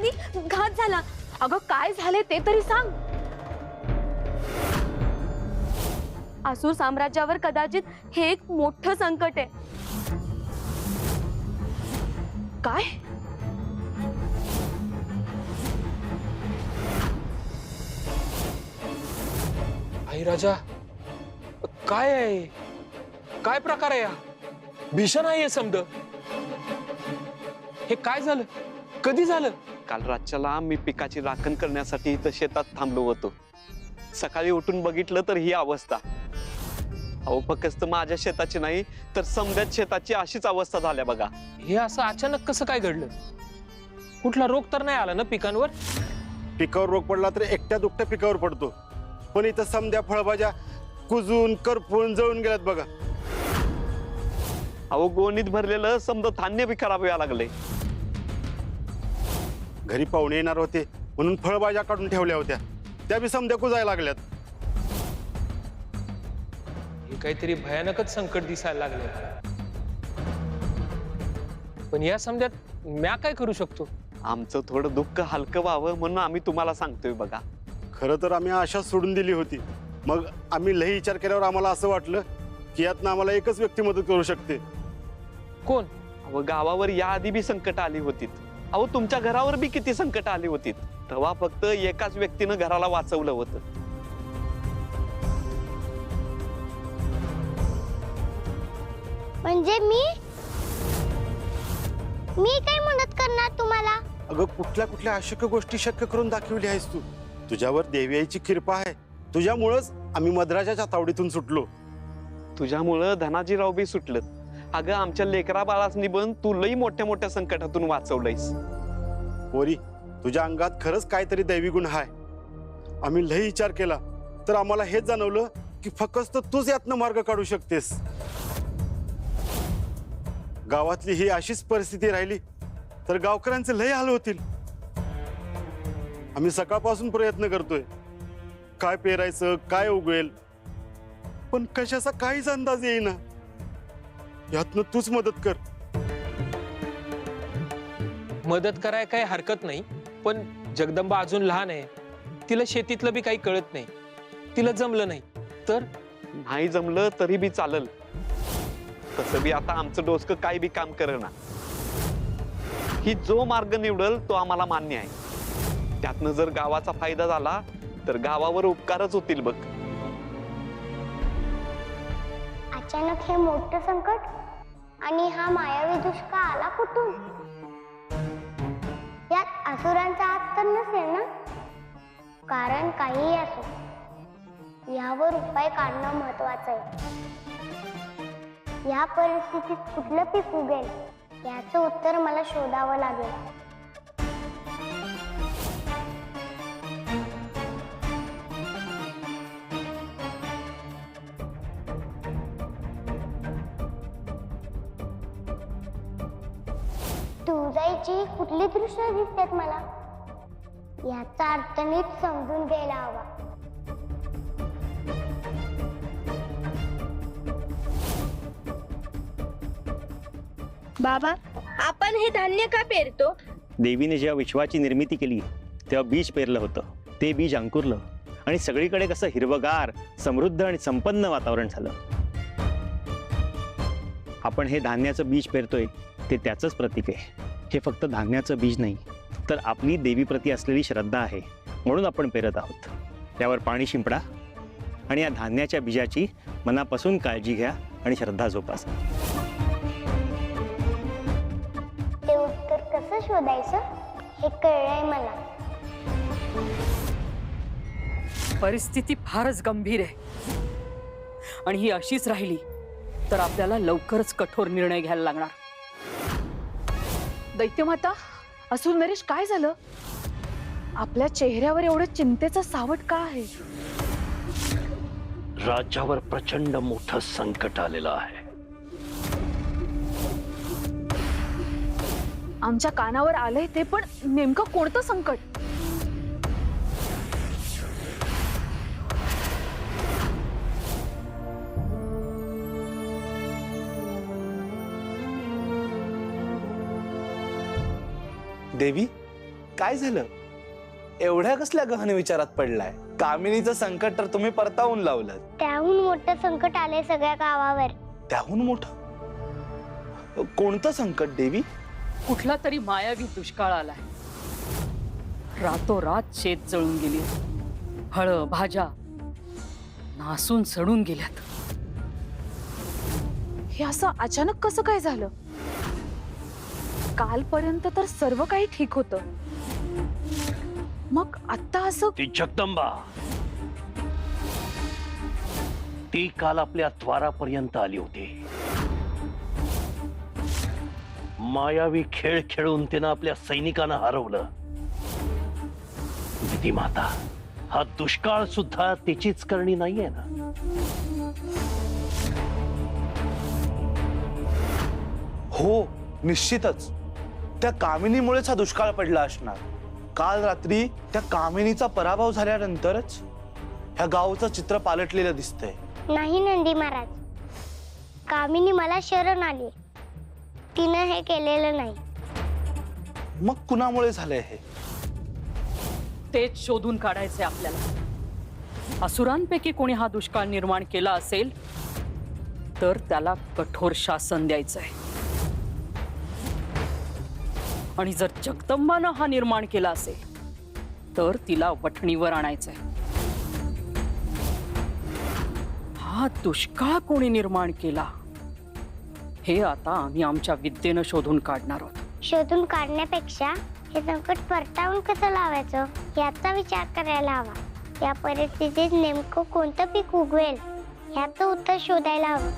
संकटांनी घात झाला. अगं काय झाले ते तरी सांग. असुर साम्राज्यावर कदाचित हे एक मोठं संकट आहे. काय? आई राजा, काय आहे? काय प्रकार आहे? भीषण आहे समद. हे काय झालं? कधी झालं? काल रातच्याला मी पिकाची राखण करण्यासाठी इथं शेतात थांबलो होतो. सकाळी उठून बघितलं तर ही अवस्था. अहो फक्त माझ्या शेताची नाही तर समद्याच शेताची अशीच अवस्था झाल्या बघा. हे असं अचानक कसं काय घडलं? कुठला रोग तर नाही आला ना पिकांवर? पिकावर रोग पडला तर एकट्या दुकट्या पिकावर पडतो, पण इथं समद्या फळभाज्या कुजून करपून जळून गेल्यात बघा. अहो गोणीत भरलेलं समद धान्य बी खराब व्हायला लागले. घरी पाहुणे येणार होते म्हणून फळभाज्या काढून ठेवल्या होत्या, त्या बी समद्या कुजायला लागल्यात. हे काहीतरी भयानकच संकट दिसायला लागले. पण या समजात म्या काय करू शकतो? आमचं थोडं दुःख हलकं व्हावं म्हणून आम्ही तुम्हाला सांगतोय बघा. खरं तर आम्ही आशा सोडून दिली होती. मग आम्ही लई विचार केल्यावर आम्हाला असं वाटलं की यातनं आम्हाला एकच व्यक्ती मदत करू शकते. कोण? अहो गावावर याआधी बी संकट आली होती. अहो तुमच्या घरावर बी किती संकट आली होती. तेव्हा फक्त एकाच व्यक्तीनं घराला वाचवलं होतं. म्हणजे मी काय मदत करणार तुम्हाला? अगं कुठल्या कुठल्या अशक्य गोष्टी शक्य करून दाखवली आहेस तू. तुझ्यावर देवीची कृपा आहे. तुझ्यामुळंच आम्ही मद्राजाच्या तावडीतून सुटलो. तुझ्यामुळं धनाजीराव बी सुटलं. अगं आमच्या लेकरा बाळासनी पण तू लई मोठ्या मोठ्या संकटातून वाचवलंयस. पोरी, तुझ्या अंगात खरंच काहीतरी दैवी गुण आहे. आम्ही लई विचार केला तर आम्हाला हेच जाणवलं की फक्त तूच यातनं मार्ग काढू शकतेस. गावातली ही अशीच परिस्थिती राहिली तर गावकऱ्यांचे लई हाल होतील. आम्ही सकाळपासून प्रयत्न करतोय, काय पेरायचं काय उगवेल, पण कशाचा काहीच अंदाज येईना. यातनं तूच मदत कर. मदत कराय काही हरकत नाही, पण जगदंबा अजून लहान आहे. तिला शेतीतलं बी काही कळत नाही. तिला जमलं नाही तर? नाही जमलं तरी बी चालल. तसं बी आता आमचं डोसकं काय बी काम करेना. ही जो मार्ग निवडल तो आम्हाला मान्य आहे. त्यातनं जर गावाचा फायदा झाला तर गावावर उपकारच होतील बघ. अचानक हे मोठं संकट आणि हा मायावी दुष्काळ आला कुठून? यात असुरांचा हात तर नसेल ना? कारण काहीही असो, यावर उपाय काढणं महत्वाचं आहे. या परिस्थितीत कुठलं पीक उगेल याचं उत्तर मला शोधावं लागेल. तुळजाईची कुठली दृश्य दिसतात मला? याचा अर्थ नीट समजून घ्यायला हवा. बाबा, आपण हे धान्य का पेरतो? देवीने जेव्हा विश्वाची निर्मिती केली तेव्हा बीज पेरलं होतं. ते बीज अंकुरलं आणि सगळीकडे कसं हिरवगार, समृद्ध आणि संपन्न वातावरण झालं. आपण हे धान्याचं बीज पेरतोय ते त्याचंच प्रतीक आहे. हे फक्त धान्याचं बीज नाही तर आपली देवीप्रती असलेली श्रद्धा आहे, म्हणून आपण पेरत आहोत. त्यावर पाणी शिंपडा आणि या धान्याच्या बीजाची मनापासून काळजी घ्या आणि श्रद्धा जोपासा. ते उत्तर कसं शोधायचं हे कळलंय मला. परिस्थिती फारच गंभीर आहे आणि ही अशीच राहिली तर आपल्याला लवकरच कठोर निर्णय घ्यायला लागणार. दैत्यमाता, असुर नरेश काय झालं? आपल्या चेहऱ्यावर एवढं चिंतेचं सावट का आहे? राज्यावर प्रचंड मोठं संकट आलेलं आहे. आमच्या कानावर आलंय ते, पण नेमकं कोणतं संकट? देवी काय झालं? एवढ्या कसल्या गहन विचारात पडलाय? कामिनीचं संकट तर तुम्ही परतावून लावलं. त्याहून मोठं संकट आलंय सगळ्या गावावर. त्याहून मोठं कोणतं संकट देवी? कुठला तरी मायावी दुष्काळ आलाय. रातोरात शेत जळून गेली, फळं भाज्या नासून सडून गेल्यात. हे असं अचानक कसं काय झालं? कालपर्यंत तर सर्व काही ठीक होतं, मग आता असं? ती जगदंबा, ती काल आपल्या द्वारापर्यंत आली होती. मायावी खेळ खेळून तिनं आपल्या सैनिकांना हरवलं. विधी माता, हा दुष्काळ सुद्धा तिचीच करणी नाहीये ना? हो, निश्चितच त्या कामिनीमुळेच हा दुष्काळ पडला असणार. काल रात्री त्या कामिनीचा पराभव झाल्यानंतरच ह्या गावचं चित्र पालटलेलं दिसतंय. नाही नंदी महाराज, कामिनी मला शरण आली. तिनं हे केलेलं नाही. मग कुणामुळे झालंय हे? तेच शोधून काढायचे आपल्याला. असुरांपैकी कोणी हा दुष्काळ निर्माण केला असेल तर त्याला कठोर शासन द्यायचंय. आणि जर जगदंबानं हा निर्माण केला असेल तर तिला वठणीवर आणायचंय. हा दुष्काळ कोणी निर्माण केला हे आता आम्ही आमच्या विद्येनं शोधून काढणार आहोत. शोधून काढण्यापेक्षा हे संकट परतावून कसं लावायचं याचा विचार करायला हवा. या परिस्थितीत नेमकं कोणतं पीक उगवेल ह्याचं उत्तर शोधायला हवं.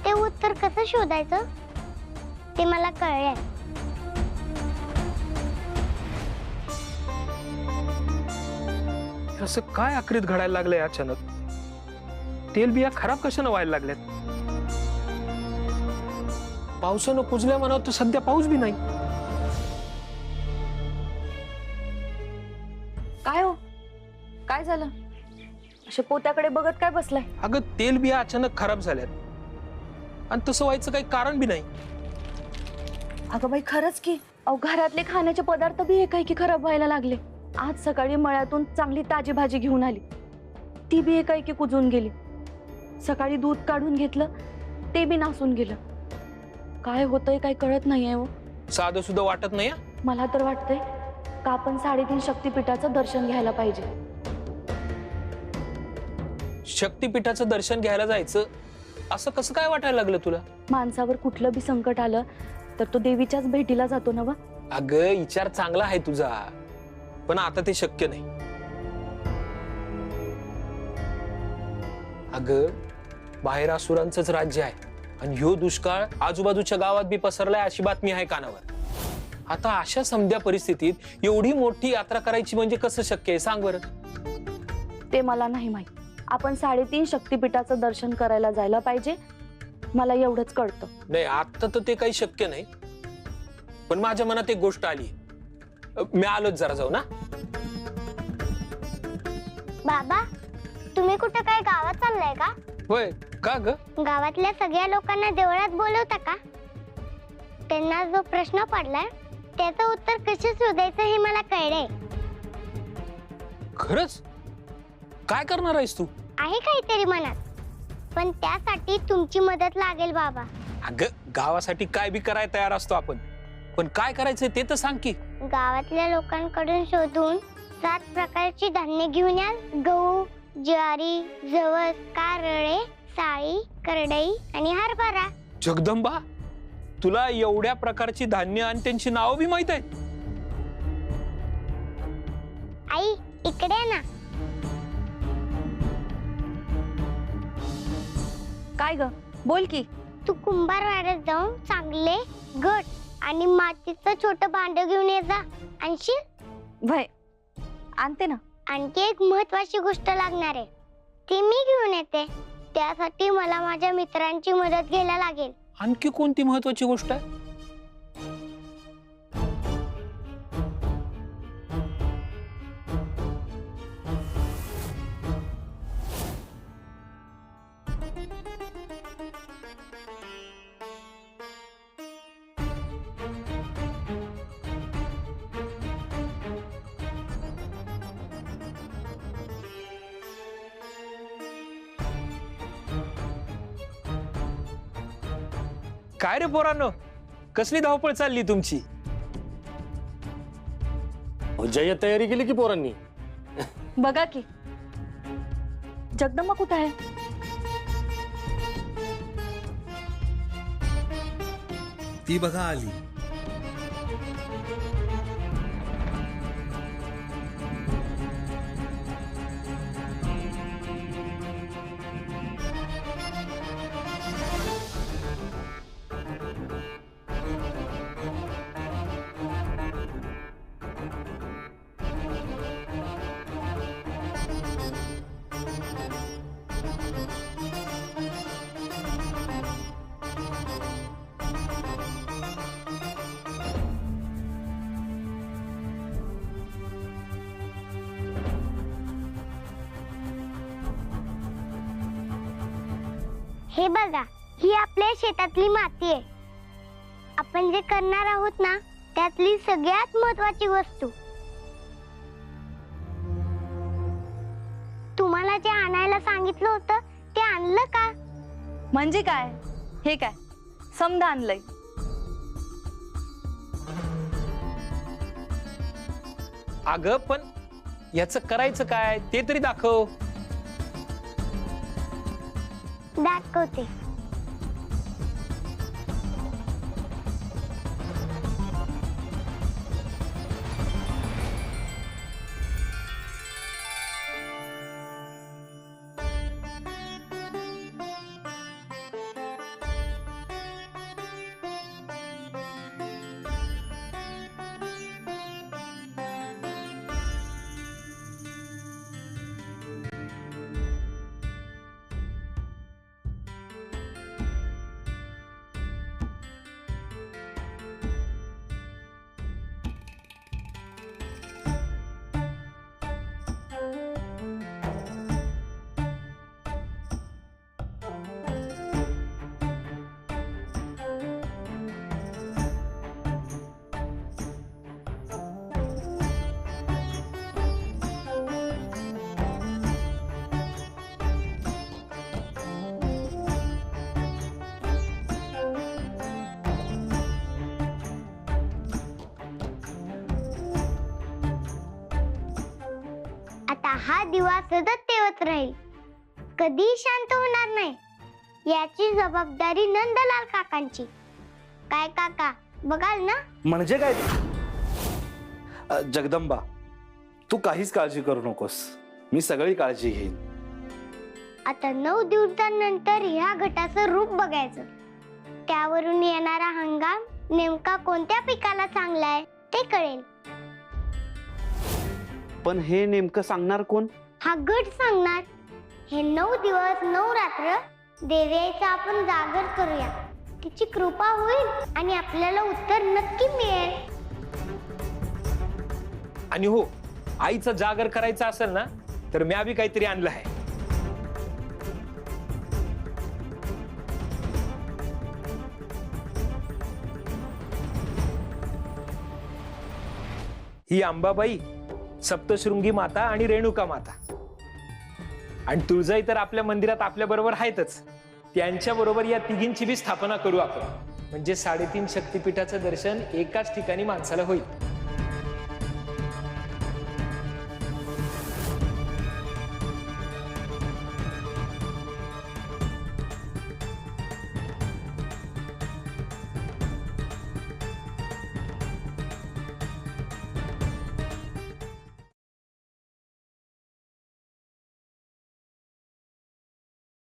ते उत्तर कसं शोधायचं ते मला कळलंय. असं काय आखरीत घडायला लागलंय अचानक? तेलबिया खराब कशानं व्हायला लागल्यात? पावसानं कुजल्या म्हणावं तर सध्या पाऊस बी नाही. काय हो, काय झालं? अशा पोत्याकडे बघत काय बसलाय? अगं तेलबिया अचानक खराब झाल्यात आणि तसं व्हायचं काही कारण बी नाही. अगं बाई खरंच की, अहो घरातले खाण्याचे पदार्थ बी काय की खराब व्हायला लागले. आज सकाळी मळ्यातून चांगली ताजी भाजी घेऊन आली, ती बी काय की कुजून गेली. सकाळी दूध काढून घेतलं, ते बी नासून गेलं. काय होतंय काय कळत नाहीये हो. साधं सुद्धा वाटत नाही. मला तर वाटतंय का आपण 3.5 शक्तिपीठाचं दर्शन घ्यायला पाहिजे. शक्तिपीठाचं दर्शन घ्यायला जायचं असं कसं काय वाटायला लागलं तुला? माणसावर कुठलं बी संकट आलं तर तो देवीच्याच भेटीला जातो ना वा. अगं विचार चांगला आहे तुझा, पण आता ते शक्य नाही. अगं बाहेर असुरांचंच राज्य आहे आणि ह्यो दुष्काळ आजूबाजूच्या गावात बी पसरलाय अशी बातमी आहे कानावर. आता अशा समध्या परिस्थितीत एवढी मोठी यात्रा करायची म्हणजे कसं शक्य आहे सांग बरं? ते मला नाही माहित. आपण 3.5 शक्तिपीठाचं दर्शन करायला जायला पाहिजे, मला एवढंच कळतं. नाही आता तर ते काही शक्य नाही, पण माझ्या मनात एक गोष्ट आली. मी आलोच जरा जाऊ ना. बाबा, तुम्ही कुठं काय गावात चाललाय का? होय का ग? गावातल्या सगळ्या लोकांना देवळात बोलवता का? त्यांना जो प्रश्न पडलाय त्याचं उत्तर कसं शोधायचं हे मला कळलंय. खरंच? काय करणार आहेस तू? आहे काहीतरी मनात, पण त्यासाठी तुमची मदत लागेल बाबा. अगं गावासाठी काय बी करायला तयार असतो आपण, पण काय करायचंय ते तर सांग की. गावातल्या लोकांकडून शोधून 7 प्रकारची धान्य घेऊन या. गहू, ज्वारी, जवस, कारळे, साळी, करडई आणि हरभरा. जगदंबा, तुला एवढ्या प्रकारची धान्य आणि त्यांची नावं बी माहित आहेत? आई इकडे ना. काय ग, बोल की. तू कुंभारवाड्यात जाऊन चांगले घट आणि मातीचं छोटं भांड घेऊन ये जा. आणशील? वय आणते ना. आणखी एक महत्वाची गोष्ट लागणार आहे, ती मी घेऊन येते. त्यासाठी मला माझ्या मित्रांची मदत घ्यायला लागेल. आणखी कोणती महत्वाची गोष्ट आहे? काय रे पोरांनो, कसली धावपळ चालली तुमची? जय तयारी केली की पोरांनी? बघा की जगदंबा कुठं आहे? ती बघा आली. हे बघा, ही आपल्या शेतातली माती आहे. आपण जे करणार आहोत ना, त्यातली सगळ्यात महत्वाची वस्तू. तुम्हाला जे आणायला सांगितलं होतं ते आणलं का? म्हणजे काय? हे काय समजा आणलंय? अगं पण याचं करायचं काय ते तरी दाखव. दाखवते. आता हा दिवा सतत तेवत राहील, कधी शांत होणार नाही. याची जबाबदारी नंदलाल काकांची. काय काका, बघाल ना? म्हणजे काय? जगदंबा, तू काहीच काळजी करू नकोस, मी सगळी काळजी घेईन. आता 9 दिवसांनंतर ह्या घटाचं रूप बघायचं. त्यावरून येणारा हंगाम नेमका कोणत्या पिकाला चांगला आहे ते कळेल. पण हे नेमकं सांगणार कोण? हा गट सांगणार. हे 9 दिवस 9 रात्र देवीचा आपण जागर करूया. तिची कृपा होईल आणि आपल्याला उत्तर नक्की मिळेल. आणि हो, आईचा जागर करायचा असेल ना तर मी बी काहीतरी आणलं आहे. ही अंबाबाई, सप्तशृंगी माता आणि रेणुका माता आणि तुळजाई तर आपल्या मंदिरात आपल्या बरोबर आहेतच. त्यांच्या बरोबर या तिघींची बी स्थापना करू आपण. म्हणजे 3.5 शक्तिपीठाचं दर्शन एकाच ठिकाणी माणसाला होईल.